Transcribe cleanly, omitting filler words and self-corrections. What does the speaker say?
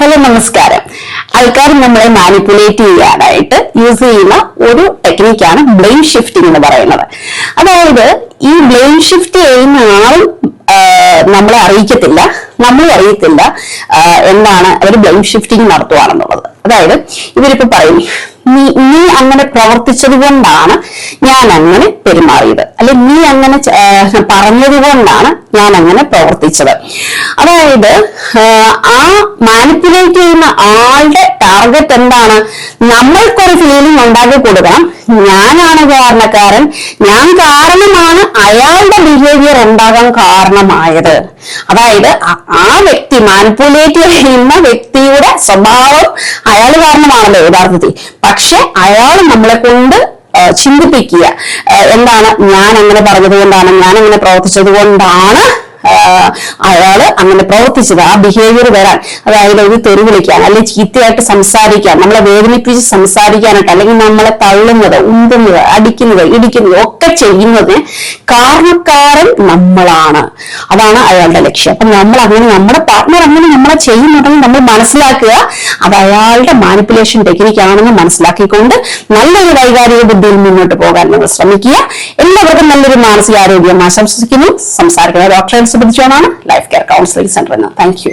Hello നമസ്കാരം. ആൾക്കാർ നമ്മളെ മാനിപ്പുലേറ്റ് ചെയ്യാനായിട്ട് യൂസ് ചെയ്യുന്ന ഒരു ടെക്നിക്കാണ് ബ്ലെയിം ഷിഫ്റ്റിംഗ് എന്ന് പറയുന്നത്. അതായത് ഈ ബ്ലെയിം ഷിഫ്റ്റ് ചെയ്യുന്ന ആളും നമ്മളെ അറിയിക്കത്തില്ല, നമ്മളും അറിയത്തില്ല എന്താണ് അവർ ബ്ലെയിം ഷിഫ്റ്റിംഗ് നടത്തുവാണെന്നുള്ളത്. അതായത് ഇവരിപ്പോ പറയും, നീ അങ്ങനെ പ്രവർത്തിച്ചത് കൊണ്ടാണ് ഞാൻ അങ്ങനെ പെരുമാറിയത്, അല്ലെ നീ അങ്ങനെ പറഞ്ഞത് കൊണ്ടാണ് ഞാൻ അങ്ങനെ പ്രവർത്തിച്ചത്. അതായത് ആ മാനിപ്പുലേറ്റ് ചെയ്യുന്ന ആളുടെ ടാർഗറ്റ് എന്താണ്? നമ്മൾക്കൊരു ഫീലിംഗ് ഉണ്ടാക്കി കൊടുക്കണം, ഞാനാണ് കാരണക്കാരൻ, ഞാൻ കാരണമാണ് അയാളുടെ ബിഹേവിയർ ഉണ്ടാകാൻ കാരണമായത്. അതായത് ആ വ്യക്തി മാനിപ്പുലേറ്റ് ചെയ്യുന്ന വ്യക്തിയുടെ സ്വഭാവം അയാൾ കാരണമാണല്ലോ യഥാർത്ഥത്തിൽ. പക്ഷെ അയാൾ നമ്മളെ കൊണ്ട് ചിന്തിപ്പിക്കുക, എന്താണ് ഞാൻ അങ്ങനെ പറഞ്ഞത് കൊണ്ടാണ്, ഞാൻ അങ്ങനെ പ്രവർത്തിച്ചത് കൊണ്ടാണ് അയാള് അങ്ങനെ പ്രവർത്തിച്ചത്, ആ ബിഹേവിയർ വരാൻ. അതായത് ഒരു തെറി വിളിക്കാൻ, അല്ലെങ്കിൽ ചീത്തയായിട്ട് സംസാരിക്കാൻ, നമ്മളെ വേദനിപ്പിച്ച് സംസാരിക്കാനായിട്ട്, അല്ലെങ്കിൽ നമ്മളെ തള്ളുന്നത്, ഉന്തുന്നത്, അടിക്കുന്നത്, ഇടിക്കുന്നത് ഒക്കെ ചെയ്യുന്നതിന് കാരണക്കാരൻ നമ്മളാണ്. അതാണ് അയാളുടെ ലക്ഷ്യം. അപ്പൊ നമ്മുടെ പാർട്ട്ണർ അങ്ങനെ നമ്മളെ ചെയ്യുന്നുണ്ടെങ്കിൽ നമ്മൾ മനസ്സിലാക്കുക അത് അയാളുടെ മാനിപ്പുലേഷൻ ടെക്നിക്കാണെന്ന് മനസ്സിലാക്കിക്കൊണ്ട് നല്ലൊരു വൈകാരിക ബുദ്ധിയിൽ മുന്നോട്ട് പോകാൻ നമ്മൾ ശ്രമിക്കുക. എല്ലാവർക്കും നല്ലൊരു മാനസികാരോഗ്യം ആശംസിക്കുന്നു. സംസാരിക്കുന്ന ഡോക്ടറെ സംബന്ധിച്ചാണ് ലൈഫ് കെയർ കൗൺസിലിംഗ് സെന്ററിൽ നിന്ന്. Thank you.